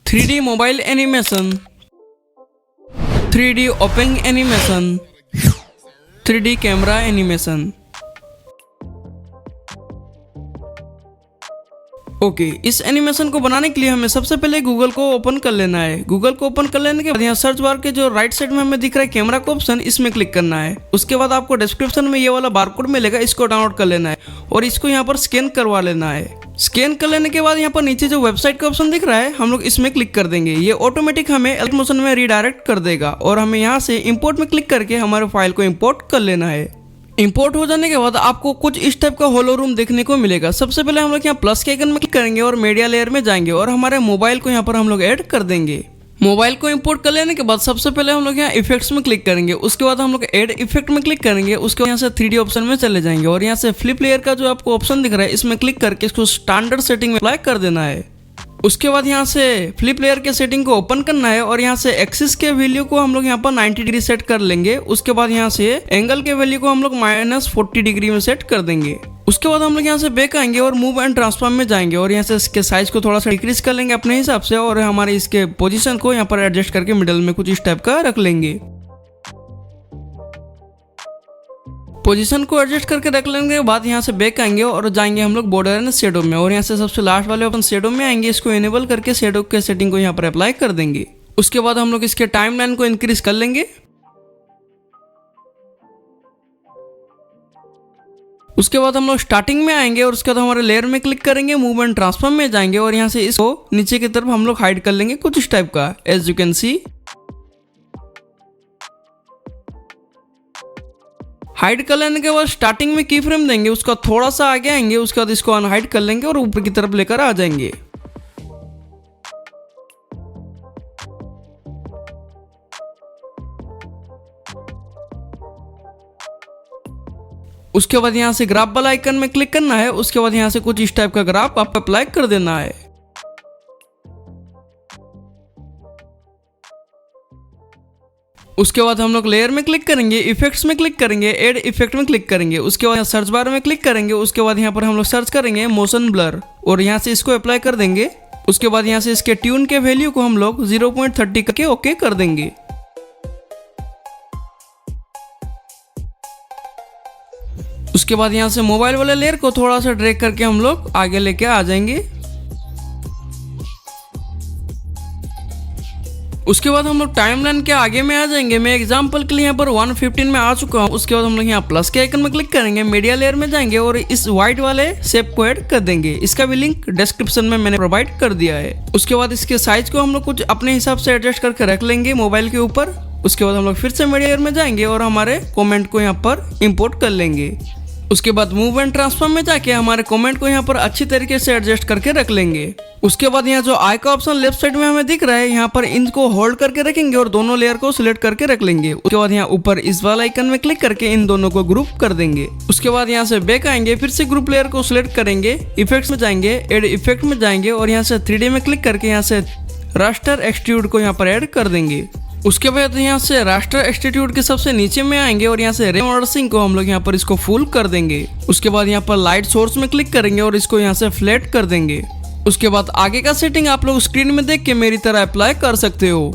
3D mobile animation, 3D opening animation, 3D camera animation. Okay, इस animation को बनाने के लिए हमें सबसे पहले गूगल को ओपन कर लेना है। गूगल को ओपन कर लेने के बाद यहाँ सर्च बार के जो राइट साइड में हमें दिख रहा है कैमरा का ऑप्शन, इसमें क्लिक करना है। उसके बाद आपको डिस्क्रिप्शन में ये वाला बारकोड मिलेगा, इसको डाउनलोड कर लेना है और इसको यहाँ पर स्कैन करवा लेना है। स्कैन कर लेने के बाद यहाँ पर नीचे जो वेबसाइट का ऑप्शन दिख रहा है, हम लोग इसमें क्लिक कर देंगे। ये ऑटोमेटिक हमें एल्ट मोशन में रीडायरेक्ट कर देगा और हमें यहाँ से इंपोर्ट में क्लिक करके हमारे फाइल को इंपोर्ट कर लेना है। इंपोर्ट हो जाने के बाद आपको कुछ इस टाइप का होलो रूम देखने को मिलेगा। सबसे पहले हम लोग यहाँ प्लस के आइकन में क्लिक करेंगे और मीडिया लेयर में जाएंगे और हमारे मोबाइल को यहाँ पर हम लोग ऐड कर देंगे। मोबाइल को इंपोर्ट कर लेने के बाद सबसे पहले हम लोग यहाँ इफेक्ट्स में क्लिक करेंगे। उसके बाद हम लोग ऐड इफेक्ट में क्लिक करेंगे। उसके बाद यहाँ से 3D ऑप्शन में चले जाएंगे और यहाँ से फ्लिप लेयर का जो आपको ऑप्शन दिख रहा है, इसमें क्लिक करके इसको स्टैंडर्ड सेटिंग में अप्लाई कर देना है। उसके बाद यहाँ से फ्लिप लेयर के सेटिंग को ओपन करना है और यहाँ से एक्सिस के वैल्यू को हम लोग यहाँ पर 90 डिग्री सेट कर लेंगे। उसके बाद यहाँ से एंगल के वैल्यू को हम लोग -40 डिग्री में सेट कर देंगे। उसके बाद हम लोग यहाँ से बैक आएंगे और मूव एंड ट्रांसफॉर्म में जाएंगे और यहाँ से इसके साइज को थोड़ा सा डिक्रीज कर लेंगे अपने हिसाब से और हमारे इसके पोजीशन को यहाँ पर एडजस्ट करके मिडल में कुछ इस टाइप का रख लेंगे। पोजीशन को एडजस्ट करके रख लेने के बाद यहाँ से बैक आएंगे और जाएंगे हम लोग बॉर्डर एंड शेडो में और यहाँ से सबसे लास्ट वाले ऑप्शन शेडो में आएंगे। इसको इनेबल करके शेडो के सेटिंग को यहाँ पर अप्लाई कर देंगे। उसके बाद हम लोग इसके टाइमलाइन को इंक्रीज कर लेंगे। उसके बाद हम लोग स्टार्टिंग में आएंगे और उसके बाद हमारे लेयर में क्लिक करेंगे, मूव एंड ट्रांसफॉर्म में जाएंगे और यहाँ से इसको नीचे की तरफ हम लोग हाइड कर लेंगे कुछ इस टाइप का, as you can see. Hide कर लेने के बाद स्टार्टिंग में की फ्रेम देंगे, उसका थोड़ा सा आगे आएंगे। उसके बाद इसको अनहाइड कर लेंगे और ऊपर की तरफ लेकर आ जाएंगे। उसके बाद यहाँ से ग्राफ वाला आइकन में क्लिक करना है। उसके बाद यहाँ से कुछ इस टाइप का ग्राफ आप अप्लाई कर देना है। उसके बाद हम लोग लेयर में क्लिक करेंगे, इफेक्ट्स में क्लिक करेंगे, ऐड इफेक्ट में क्लिक करेंगे। उसके बाद सर्च बार में क्लिक करेंगे। उसके बाद यहाँ पर हम लोग सर्च करेंगे मोशन ब्लर और यहाँ से इसको अप्लाई कर देंगे। उसके बाद यहाँ से इसके ट्यून के वैल्यू को हम लोग 0.30 करके ओके कर देंगे। उसके बाद यहाँ से मोबाइल वाले लेयर को थोड़ा सा ड्रैग करके हम लोग आगे लेके आ जाएंगे। उसके बाद हम लोग टाइमलाइन के आगे में आ जाएंगे। मैं एग्जांपल के लिए यहाँ पर 115 में आ चुका हूँ। उसके बाद हम लोग यहाँ प्लस के आइकन में क्लिक करेंगे, मीडिया लेयर में जाएंगे और इस व्हाइट वाले शेप को ऐड कर देंगे। इसका भी लिंक डिस्क्रिप्शन में मैंने प्रोवाइड कर दिया है। उसके बाद इसके साइज को हम लोग कुछ अपने हिसाब से एडजस्ट करके रख लेंगे मोबाइल के ऊपर। उसके बाद हम लोग फिर से मीडिया लेयर में जाएंगे और हमारे कॉमेंट को यहाँ पर इम्पोर्ट कर लेंगे। उसके बाद मूव एंड ट्रांसफॉर्म में जाके हमारे कमेंट को यहाँ पर अच्छी तरीके से एडजस्ट करके रख लेंगे। उसके बाद यहाँ जो आई का ऑप्शन लेफ्ट साइड में हमें दिख रहा है, यहाँ पर इनको होल्ड करके रखेंगे और दोनों लेयर को सिलेक्ट करके रख लेंगे। उसके बाद यहाँ ऊपर इस वाला आइकन में क्लिक करके इन दोनों को ग्रुप कर देंगे। उसके बाद यहाँ से बैक आएंगे, फिर से ग्रुप लेयर को सिलेक्ट करेंगे, इफेक्ट्स में जाएंगे, एड इफेक्ट में जाएंगे और यहाँ से 3D में क्लिक करके यहाँ से रास्टर एक्सट्रूड को यहाँ पर ऐड कर देंगे। उसके बाद यहाँ से रास्टर एक्सट्रूड के सबसे नीचे में आएंगे और यहाँ से रेमोडसिंग को हम लोग यहाँ पर इसको फुल कर देंगे। उसके बाद यहाँ पर लाइट सोर्स में क्लिक करेंगे और इसको यहाँ से फ्लैट कर देंगे। उसके बाद आगे का सेटिंग आप लोग स्क्रीन में देख के मेरी तरह अप्लाई कर सकते हो।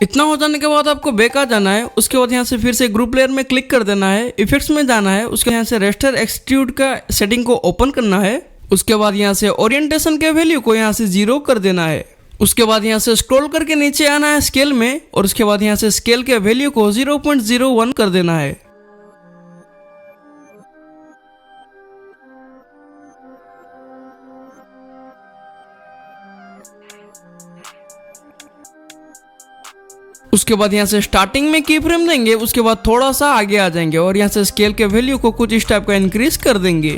इतना हो जाने के बाद आपको बैक आ जाना है। उसके बाद यहाँ से फिर से ग्रुप लेयर में क्लिक कर देना है, इफेक्ट्स में जाना है। उसके यहाँ से रास्टर एक्सट्रूड का सेटिंग को ओपन करना है। उसके बाद यहाँ से ओरिएंटेशन के वैल्यू को यहाँ से 0 कर देना है। उसके बाद यहाँ से स्क्रॉल करके नीचे आना है स्केल में और उसके बाद यहाँ से स्केल के वैल्यू को 0.01 कर देना है। उसके बाद यहाँ से स्टार्टिंग में की फ्रेम देंगे। उसके बाद थोड़ा सा आगे आ जाएंगे और यहाँ से स्केल के वैल्यू को कुछ इस टाइप का इंक्रीज कर देंगे।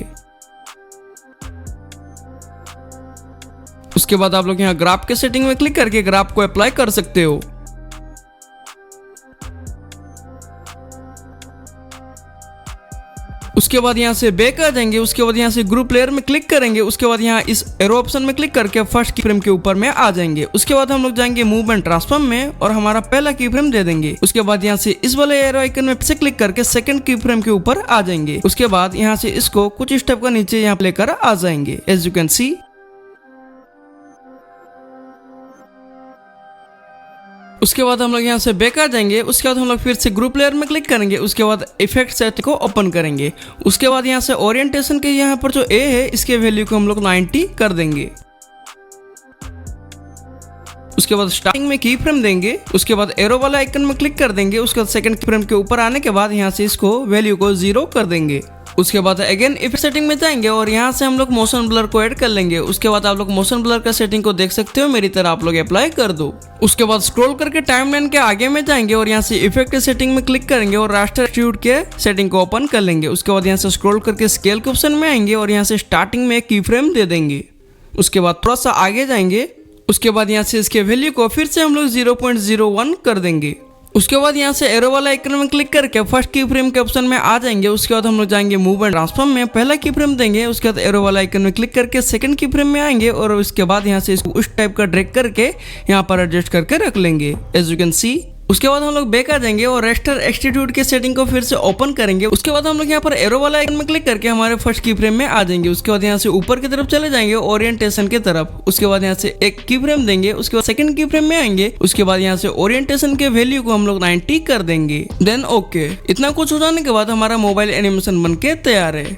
उसके बाद आप लोग यहाँ ग्राफ के सेटिंग में क्लिक करके ग्राफ को अप्लाई कर सकते हो। उसके बाद यहाँ से बैक आ जाएंगे, उसके बाद यहाँ से ग्रुप लेयर में क्लिक करेंगे, उसके बाद यहाँ इस एरो ऑप्शन में क्लिक करके फर्स्ट की फ्रेम के ऊपर में आ जाएंगे। उसके बाद हम लोग जाएंगे मूव एंड ट्रांसफॉर्म में और हमारा पहला की फ्रेम दे देंगे। उसके बाद यहाँ से इस वाले एरो आइकन में से क्लिक करके सेकंड की फ्रेम के ऊपर आ जाएंगे। उसके बाद यहाँ से इसको कुछ स्टेप का नीचे यहाँ लेकर आ जाएंगे एज यू कैन सी। उसके बाद हम लोग यहाँ से बैक आ जाएंगे। उसके बाद हम लोग फिर से ग्रुप लेयर में क्लिक करेंगे, उसके बाद इफेक्ट सेट को ओपन करेंगे। उसके बाद यहाँ से ओरिएंटेशन के यहाँ पर जो ए है इसके वैल्यू को हम लोग 90 कर देंगे। उसके बाद स्टार्टिंग में की फ्रेम देंगे, उसके बाद एरो वाला आइकन में क्लिक कर देंगे। उसके बाद सेकंड की फ्रेम के ऊपर आने के बाद यहाँ से इसको वैल्यू को 0 कर देंगे। उसके बाद अगेन इफेक्ट सेटिंग में जाएंगे और यहाँ से हम लोग मोशन ब्लर को ऐड कर लेंगे। उसके बाद आप लोग मोशन ब्लर का सेटिंग को देख सकते हो, मेरी तरह आप लोग अप्लाई कर दो। उसके बाद स्क्रॉल करके टाइमलाइन के आगे में जाएंगे और यहाँ से इफेक्ट सेटिंग में क्लिक करेंगे और रास्टर एक्सट्रूड के सेटिंग को ओपन कर लेंगे। उसके बाद यहाँ से स्क्रॉल करके स्केल के ऑप्शन में आएंगे और यहाँ से स्टार्टिंग में एक की फ्रेम दे देंगे। उसके बाद थोड़ा सा आगे जाएंगे, उसके बाद यहाँ से इसके वैल्यू को फिर से हम लोग 0.01 कर देंगे। उसके बाद यहाँ से एरो वाला आइकन में क्लिक करके फर्स्ट की फ्रेम के ऑप्शन में आ जाएंगे। उसके बाद हम लोग जाएंगे मूव एंड ट्रांसफॉर्म में, पहला की फ्रेम देंगे। उसके बाद एरो वाला आइकन में क्लिक करके सेकंड की फ्रेम में आएंगे और उसके बाद यहाँ से इसको उस टाइप का ड्रैग करके यहाँ पर एडजस्ट करके रख लेंगे एज यू कैन सी। उसके बाद हम लोग बैक आ जाएंगे और रास्टर एक्सट्रूड के सेटिंग को फिर से ओपन करेंगे। उसके बाद हम लोग यहाँ पर एरो वाला आइकन में क्लिक करके हमारे फर्स्ट की फ्रेम में आ जाएंगे। उसके बाद यहाँ से ऊपर की तरफ चले जाएंगे ओरिएंटेशन की तरफ। उसके बाद यहाँ से एक की फ्रेम देंगे, उसके बाद सेकंड की फ्रेम में आएंगे। उसके बाद यहाँ से ओरिएंटेशन के वैल्यू को हम लोग 90 कर देंगे। देन ओके, इतना कुछ हो जाने के बाद हमारा मोबाइल एनिमेशन बन के तैयार है।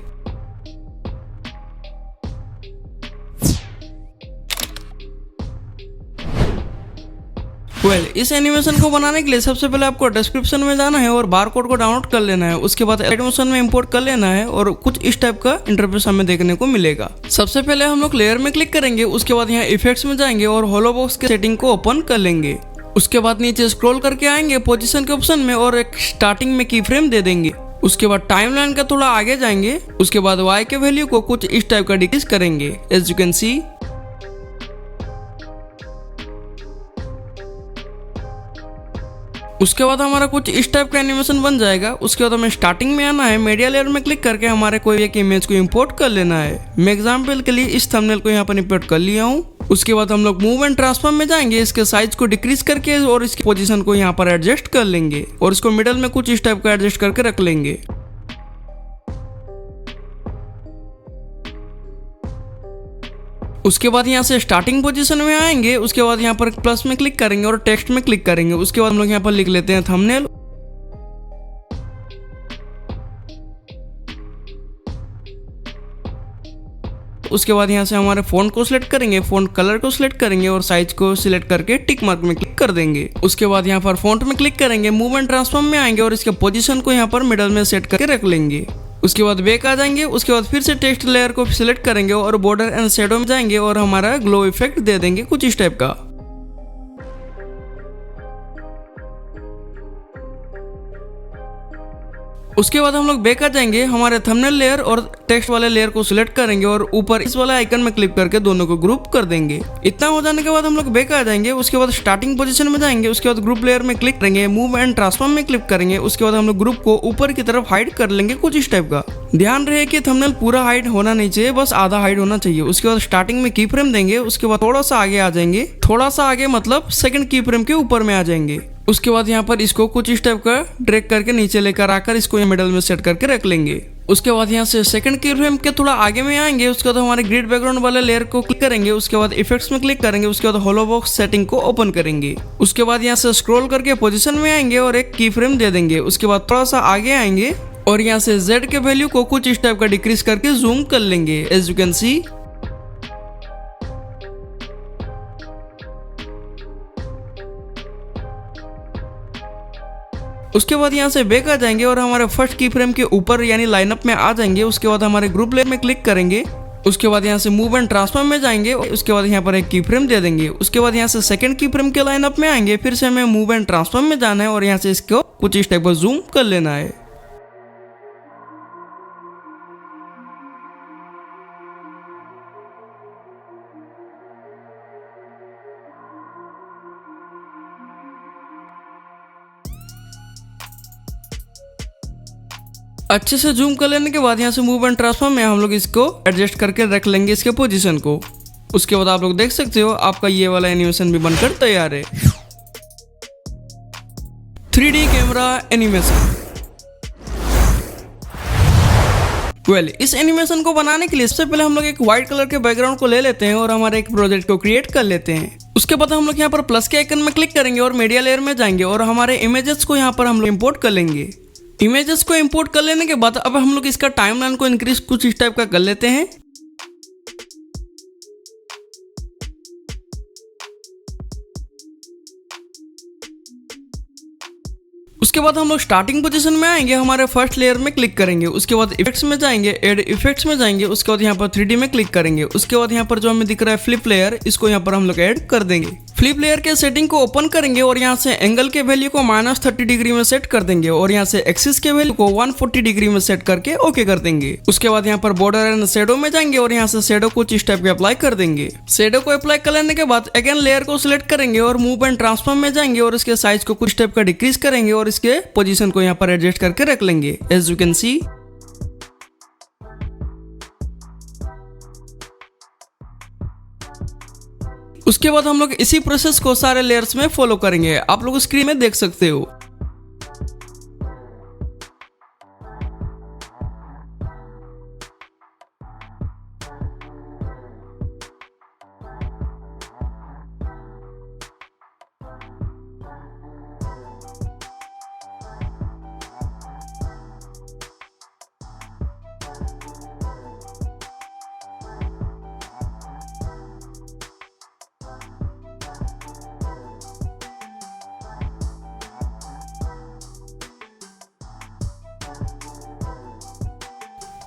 इस एनिमेशन को बनाने के लिए सबसे पहले आपको डिस्क्रिप्शन में जाना है और बारकोड को डाउनलोड कर लेना है। उसके बाद एनिमेशन में इंपोर्ट कर लेना है और कुछ इस टाइप का इंटरफेस हमें देखने को मिलेगा। सबसे पहले हम लोग लेयर में क्लिक करेंगे, उसके बाद यहाँ इफेक्ट्स में जाएंगे और होलो बॉक्स के सेटिंग को ओपन कर लेंगे। उसके बाद नीचे स्क्रॉल करके आएंगे पोजीशन के ऑप्शन में और एक स्टार्टिंग में की फ्रेम दे देंगे। उसके बाद टाइमलाइन का थोड़ा आगे जाएंगे, उसके बाद वाई के वैल्यू को कुछ इस टाइप का डिक्रीज करेंगे एज यू कैन सी। उसके बाद हमारा कुछ इस टाइप का एनिमेशन बन जाएगा। उसके बाद हमें स्टार्टिंग में आना है, मीडिया लेयर में क्लिक करके हमारे कोई एक इमेज को इंपोर्ट कर लेना है। मैं एग्जांपल के लिए इस थंबनेल को यहाँ पर इंपोर्ट कर लिया हूँ। उसके बाद हम लोग मूव एंड ट्रांसफॉर्म में जाएंगे, इसके साइज को डिक्रीज करके और इसकी पोजीशन को यहाँ पर एडजस्ट कर लेंगे और इसको मिडल में कुछ इस टाइप का एडजस्ट करके रख लेंगे। उसके बाद यहाँ से स्टार्टिंग पोजीशन में आएंगे, उसके बाद यहाँ पर प्लस में क्लिक करेंगे और टेक्स्ट में क्लिक करेंगे। उसके बाद हम लोग यहाँ पर लिख लेते हैं थंबनेल। उसके बाद यहाँ से हमारे फ़ॉन्ट को सिलेक्ट करेंगे, फ़ॉन्ट कलर को सिलेक्ट करेंगे और साइज को सिलेक्ट करके टिक मार्क में क्लिक कर देंगे। उसके बाद यहाँ पर फ़ॉन्ट में क्लिक करेंगे, मूव एंड ट्रांसफॉर्म में आएंगे और इसके पोजीशन को यहाँ पर मिडल में सेट करके रख लेंगे। उसके बाद बैक आ जाएंगे, उसके बाद फिर से टेक्स्ट लेयर को सिलेक्ट करेंगे और बॉर्डर एंड शैडो में जाएंगे और हमारा ग्लो इफेक्ट दे देंगे कुछ इस टाइप का। उसके बाद हम लोग बैक आ जाएंगे, हमारे थंबनेल लेयर और टेक्स्ट वाले लेयर को सिलेक्ट करेंगे और ऊपर इस वाला आइकन में क्लिक करके दोनों को ग्रुप कर देंगे। इतना हो जाने के बाद हम लोग बैक आ जाएंगे, उसके बाद स्टार्टिंग पोजीशन में जाएंगे, उसके बाद ग्रुप लेयर में क्लिक करेंगे, मूव एंड ट्रांसफॉर्म में क्लिक करेंगे। उसके बाद हम लोग ग्रुप को ऊपर की तरफ हाइड कर लेंगे कुछ इस टाइप का। ध्यान रहे कि थंबनेल पूरा हाइड होना नहीं चाहिए, बस आधा हाइड होना चाहिए। उसके बाद स्टार्टिंग में की फ्रेम देंगे, उसके बाद थोड़ा सा आगे आ जाएंगे, थोड़ा सा आगे मतलब सेकंड की फ्रेम के ऊपर में आ जाएंगे। उसके बाद यहाँ पर इसको कुछ इस टाइप का ड्रैग करके नीचे लेकर आकर इसको मिडल में सेट करके रख लेंगे। उसके बाद यहाँ से सेकंड की फ्रेम के थोड़ा आगे में आएंगे, उसके बाद हमारे ग्रिड बैकग्राउंड वाले लेयर को क्लिक करेंगे, उसके बाद इफेक्ट्स में क्लिक करेंगे, उसके बाद होलो बॉक्स सेटिंग को ओपन करेंगे। उसके बाद यहाँ से स्क्रॉल करके पोजीशन में आएंगे और एक की फ्रेम दे देंगे। उसके बाद थोड़ा सा आगे आएंगे और यहाँ से Z के वैल्यू को कुछ इस टाइप का डिक्रीज करके जूम कर लेंगे एज यू कैन सी। उसके बाद यहाँ से बैक आ जाएंगे और हमारे फर्स्ट की फ्रेम के ऊपर यानी लाइनअप में आ जाएंगे। उसके बाद हमारे ग्रुप लेयर में क्लिक करेंगे, उसके बाद यहाँ से मूव एंड ट्रांसफॉर्म में जाएंगे, उसके बाद यहाँ पर एक की फ्रेम दे देंगे। उसके बाद यहाँ से सेकंड की फ्रेम के लाइनअप में आएंगे, फिर से हमें मूव एंड ट्रांसफॉर्म में जाना है और यहाँ से इसको कुछ इस टाइप का जूम कर लेना है। अच्छे से जूम कर लेने के बाद यहाँ से मूव एंड ट्रांसफॉर्म में हम लोग इसको एडजस्ट करके रख लेंगे इसके पोजीशन को। उसके बाद आप लोग देख सकते हो आपका ये वाला एनिमेशन भी बनकर तैयार है। 3D camera animation. इस एनिमेशन को बनाने के लिए सबसे पहले हम लोग एक व्हाइट कलर के बैकग्राउंड को ले लेते हैं और हमारे एक प्रोजेक्ट को क्रिएट कर लेते हैं। उसके बाद हम लोग यहाँ पर प्लस के आइकन में क्लिक करेंगे और मीडिया लेयर में जाएंगे और हमारे इमेजेस को यहाँ पर हम लोग इंपोर्ट कर लेंगे। इमेजेस को इंपोर्ट कर लेने के बाद अब हम लोग इसका टाइमलाइन को इंक्रीज कुछ इस टाइप का कर लेते हैं। उसके बाद हम लोग स्टार्टिंग पोजीशन में आएंगे, हमारे फर्स्ट लेयर में क्लिक करेंगे। उसके बाद इफेक्ट्स में जाएंगे, ऐड इफेक्ट्स में जाएंगे। उसके बाद यहाँ पर 3D में क्लिक करेंगे। उसके बाद यहाँ पर जो हमें दिख रहा है फ्लिप लेयर, इसको यहाँ पर हम लोग ऐड कर देंगे। फ्लिप लेयर के सेटिंग को ओपन करेंगे और यहाँ से एंगल के वैल्यू को -30 डिग्री में सेट कर देंगे और यहाँ से एक्सिस के वैल्यू को 140 डिग्री में सेट करके ओके कर देंगे। उसके बाद यहाँ पर बॉर्डर एंड शेडो में जाएंगे और यहाँ से शेडो को इस टाइप के अप्लाई कर देंगे। शेडो को अप्लाई कर लेने के बाद अगेन लेयर को सिलेक्ट करेंगे और मूव एंड ट्रांसफॉर्म में जाएंगे और इसके साइज को कुछ टाइप का डिक्रीज करेंगे और इसके पोजीशन को यहाँ पर एडजस्ट करके रख लेंगे एज यू कैन सी। उसके बाद हम लोग इसी प्रोसेस को सारे लेयर्स में फॉलो करेंगे। आप लोग स्क्रीन में देख सकते हो।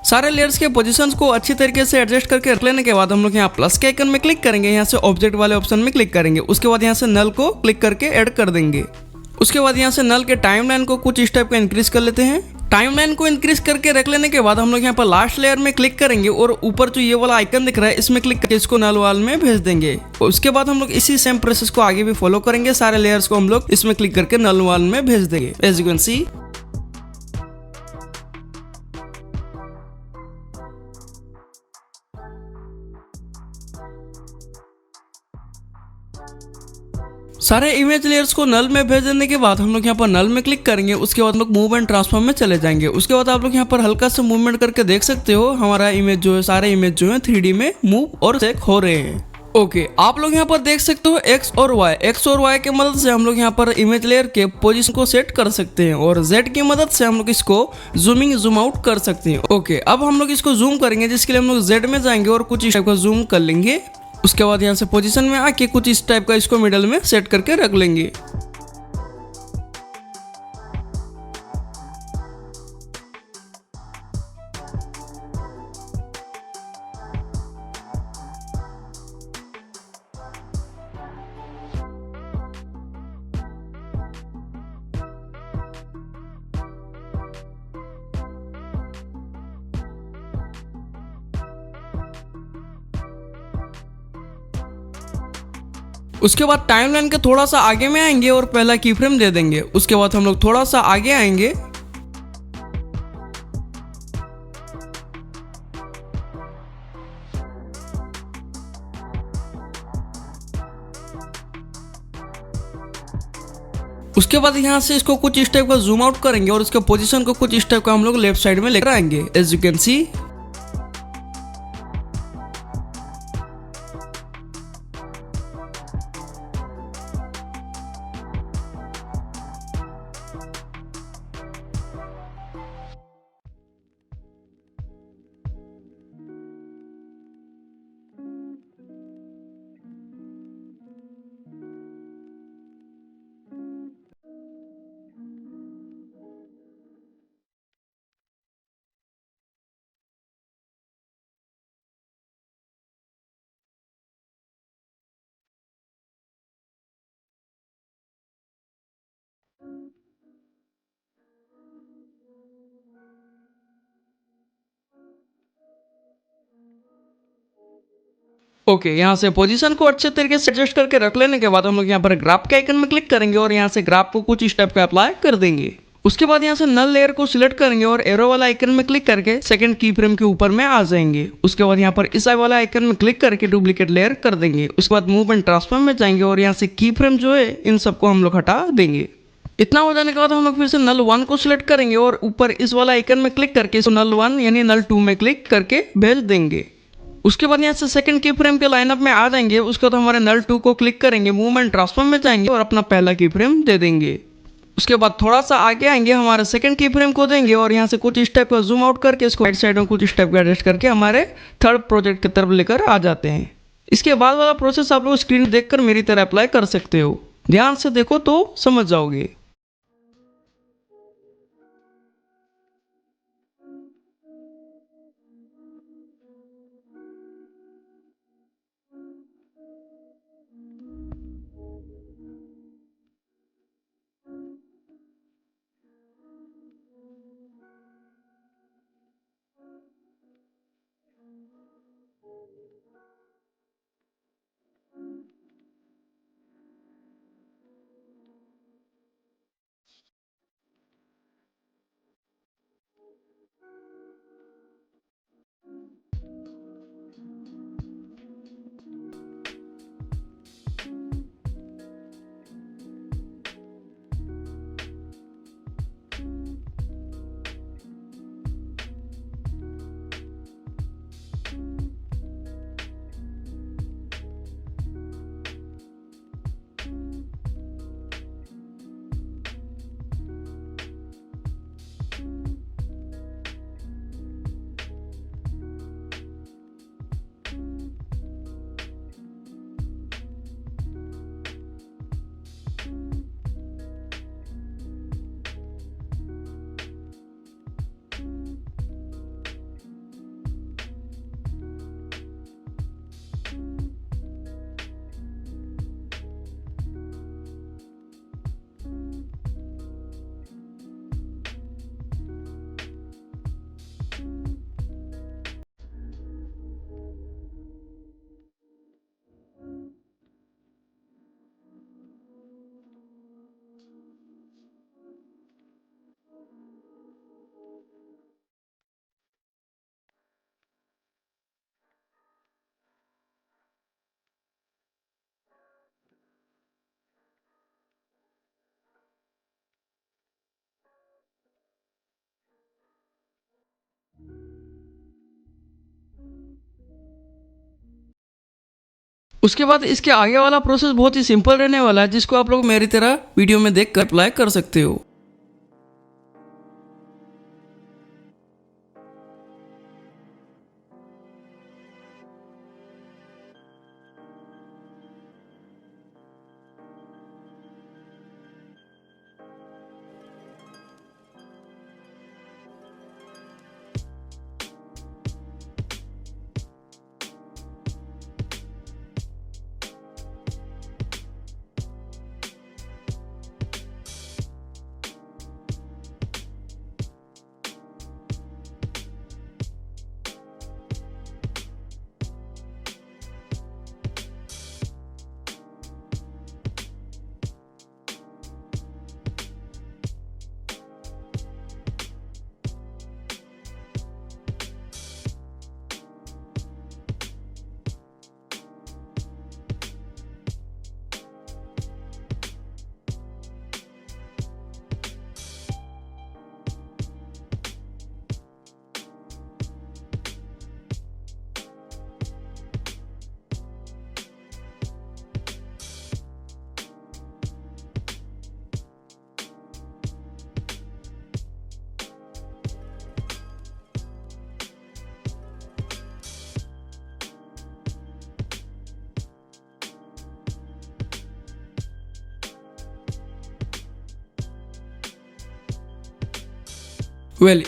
सारे लेयर्स के पोजीशंस को अच्छी तरीके से एडजस्ट करके रख लेने के बाद हम लोग यहाँ प्लस के आइकन में क्लिक करेंगे। यहाँ से ऑब्जेक्ट वाले ऑप्शन में क्लिक करेंगे। उसके बाद यहाँ से नल को क्लिक करके ऐड कर देंगे। उसके बाद यहाँ से नल के टाइमलाइन को कुछ इस टाइप का इंक्रीज कर लेते हैं। टाइमलाइन को इंक्रीज करके रख लेने के बाद हम लोग यहाँ पर लास्ट लेयर में क्लिक करेंगे और ऊपर जो ये वाला आइकन दिख रहा है इसमें क्लिक करके इसको नल वाल में भेज देंगे। उसके बाद हम लोग इसी सेम प्रोसेस को आगे भी फॉलो करेंगे। सारे लेयर्स को हम लोग इसमें क्लिक करके नल वाल में भेज देंगे एज यू कैन सी। सारे इमेज लेयर्स को नल में भेज देने के बाद हम लोग यहाँ पर नल में क्लिक करेंगे। उसके बाद हम लोग मूव एंड ट्रांसफॉर्म में चले जाएंगे। उसके बाद आप लोग यहाँ पर हल्का सा मूवमेंट करके देख सकते हो हमारा इमेज जो है, सारे इमेज जो है 3D में मूव और चेक हो रहे हैं। ओके, आप लोग यहाँ पर देख सकते हो एक्स और वाई की मदद से हम लोग यहाँ पर इमेज लेयर के पोजीशन को सेट कर सकते हैं और जेड की मदद से हम लोग इसको जूमिंग जूम आउट कर सकते हैं। ओके, अब हम लोग इसको जूम करेंगे, जिसके लिए हम लोग जेड में जाएंगे और कुछ इस टाइप का जूम कर लेंगे। उसके बाद यहाँ से पोजीशन में आके कुछ इस टाइप का इसको मिडल में सेट करके रख लेंगे। उसके बाद टाइमलाइन के थोड़ा सा आगे में आएंगे और पहला की फ्रेम दे देंगे। उसके बाद हम लोग थोड़ा सा आगे आएंगे। उसके बाद यहाँ से इसको कुछ इस टाइप का जूम आउट करेंगे और इसके पोजीशन को कुछ इस टाइप का हम लोग लेफ्ट साइड में लेकर आएंगे as you can see. Okay, यहाँ से पोजीशन को अच्छे तरीके से एडजस्ट करके रख लेने के बाद हम लोग यहाँ पर ग्राफ के आइकन में क्लिक करेंगे और यहाँ से ग्राफ को कुछ इस टाइप का अप्लाई कर देंगे। उसके बाद यहाँ से नल लेयर को सिलेक्ट करेंगे और एरो वाला आइकन में क्लिक करके सेकंड की फ्रेम के ऊपर में आ जाएंगे। उसके बाद यहाँ पर इस आई वाला आइकन में क्लिक करके डुप्लीकेट लेयर कर देंगे। उसके बाद मूव एंड ट्रांसफॉर्म में जाएंगे और यहाँ से की फ्रेम जो है इन सबको हम लोग हटा देंगे। इतना हो जाने के बाद हम लोग फिर से नल 1 को सिलेक्ट करेंगे और ऊपर इस वाला आइकन में क्लिक करके इसको नल 1 यानी नल 2 में क्लिक करके भेज देंगे। उसके बाद यहाँ से सेकंड की फ्रेम के लाइनअप में आ जाएंगे। उसके बाद हमारे नल 2 को क्लिक करेंगे, मूव एंड ट्रांसफॉर्म में जाएंगे और अपना पहला की फ्रेम दे देंगे। उसके बाद थोड़ा सा आगे आएंगे, हमारे सेकंड की फ्रेम को देंगे और यहाँ से कुछ इस टाइप का जूम आउट करके इसको राइट साइड में कुछ इस टाइप का एडजस्ट करके हमारे थर्ड प्रोजेक्ट की तरफ लेकर आ जाते हैं। इसके बाद वाला प्रोसेस आप लोग स्क्रीन देखकर मेरी तरह अप्लाई कर सकते हो। ध्यान से देखो तो समझ जाओगे। उसके बाद इसके आगे वाला प्रोसेस बहुत ही सिंपल रहने वाला है, जिसको आप लोग मेरी तरह वीडियो में देख कर अप्लाई कर सकते हो।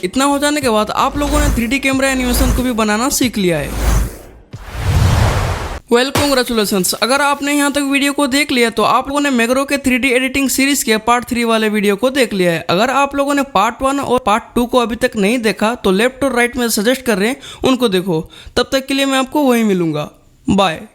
इतना हो जाने के बाद आप लोगों ने 3D कैमरा एनिमेशन को भी बनाना सीख लिया है। कॉन्ग्रेचुलेशंस। अगर आपने यहाँ तक वीडियो को देख लिया तो आप लोगों ने मैक्रो के 3D एडिटिंग सीरीज के पार्ट 3 वाले वीडियो को देख लिया है। अगर आप लोगों ने पार्ट 1 और पार्ट 2 को अभी तक नहीं देखा तो लेफ्ट और राइट में सजेस्ट कर रहे हैं, उनको देखो। तब तक के लिए मैं आपको वहीं मिलूंगा। बाय।